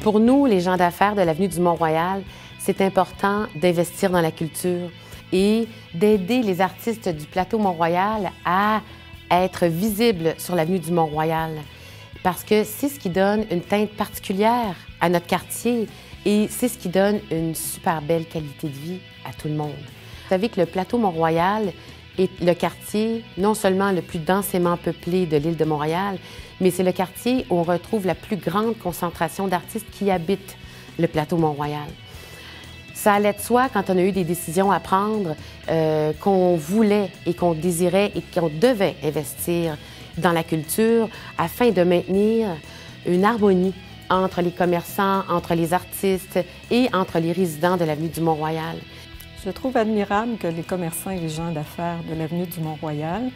Pour nous, les gens d'affaires de l'avenue du Mont-Royal, c'est important d'investir dans la culture et d'aider les artistes du plateau Mont-Royal à être visibles sur l'avenue du Mont-Royal. Parce que c'est ce qui donne une teinte particulière à notre quartier et c'est ce qui donne une super belle qualité de vie à tout le monde. Vous savez que le plateau Mont-Royal est le quartier non seulement le plus densément peuplé de l'île de Montréal, mais c'est le quartier où on retrouve la plus grande concentration d'artistes qui habitent le plateau Mont-Royal. Ça allait de soi quand on a eu des décisions à prendre qu'on voulait et qu'on désirait et qu'on devait investir dans la culture afin de maintenir une harmonie entre les commerçants, entre les artistes et entre les résidents de l'avenue du Mont-Royal. Je trouve admirable que les commerçants et les gens d'affaires de l'avenue du Mont-Royal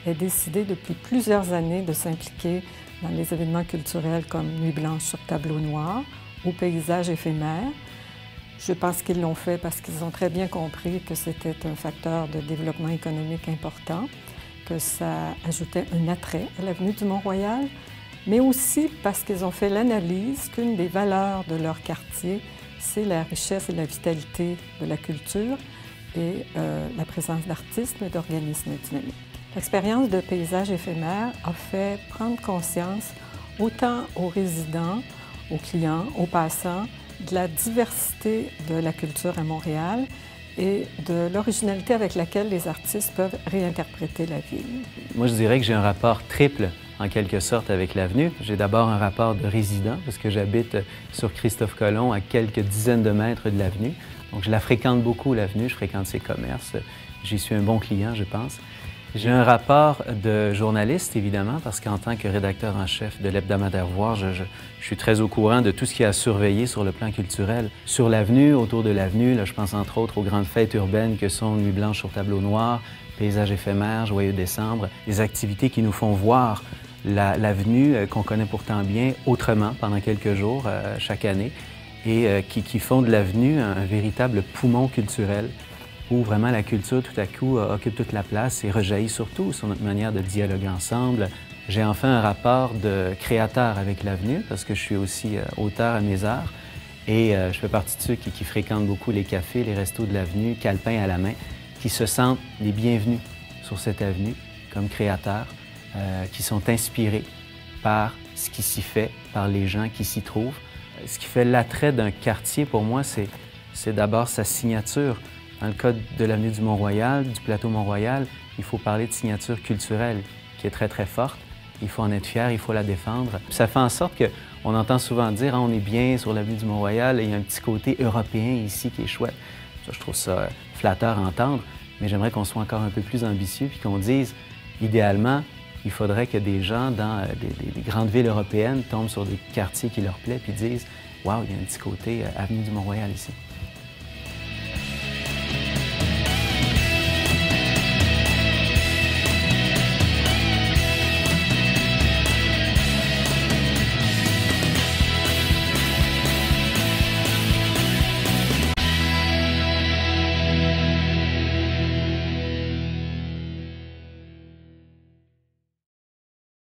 aient décidé depuis plusieurs années de s'impliquer dans les événements culturels comme Nuit blanche sur tableau noir ou Paysages éphémères. Je pense qu'ils l'ont fait parce qu'ils ont très bien compris que c'était un facteur de développement économique important, que ça ajoutait un attrait à l'avenue du Mont-Royal, mais aussi parce qu'ils ont fait l'analyse qu'une des valeurs de leur quartier, c'est la richesse et la vitalité de la culture et la présence d'artistes et d'organismes dynamiques. L'expérience de Paysages éphémères a fait prendre conscience autant aux résidents, aux clients, aux passants, de la diversité de la culture à Montréal et de l'originalité avec laquelle les artistes peuvent réinterpréter la ville. Moi, je dirais que j'ai un rapport triple, en quelque sorte, avec l'avenue. J'ai d'abord un rapport de résident, parce que j'habite sur Christophe-Colomb, à quelques dizaines de mètres de l'avenue. Donc, je la fréquente beaucoup, l'avenue, je fréquente ses commerces. J'y suis un bon client, je pense. J'ai un rapport de journaliste, évidemment, parce qu'en tant que rédacteur en chef de l'hebdomadaire Voir, je suis très au courant de tout ce qu'il y a à surveiller sur le plan culturel. Sur l'avenue, autour de l'avenue, je pense entre autres aux grandes fêtes urbaines que sont Nuit blanche sur tableau noir, Paysages éphémères, Joyeux décembre, des activités qui nous font voir l'avenue qu'on connaît pourtant bien autrement pendant quelques jours chaque année et qui font de l'avenue un véritable poumon culturel où vraiment la culture, tout à coup, occupe toute la place et rejaillit surtout sur notre manière de dialoguer ensemble. J'ai enfin un rapport de créateur avec l'avenue, parce que je suis aussi auteur à mes heures, et je fais partie de ceux qui fréquentent beaucoup les cafés, les restos de l'avenue, calepin à la main, qui se sentent les bienvenus sur cette avenue comme créateurs, qui sont inspirés par ce qui s'y fait, par les gens qui s'y trouvent. Ce qui fait l'attrait d'un quartier, pour moi, c'est d'abord sa signature. Dans le cas de l'avenue du Mont-Royal, du plateau Mont-Royal, il faut parler de signature culturelle qui est très, très forte. Il faut en être fier, il faut la défendre. Ça fait en sorte qu'on entend souvent dire on est bien sur l'avenue du Mont-Royal et il y a un petit côté européen ici qui est chouette. Ça, je trouve ça flatteur à entendre, mais j'aimerais qu'on soit encore un peu plus ambitieux puis qu'on dise, idéalement, il faudrait que des gens dans des grandes villes européennes tombent sur des quartiers qui leur plaisent puis disent « Wow, il y a un petit côté avenue du Mont-Royal ici ».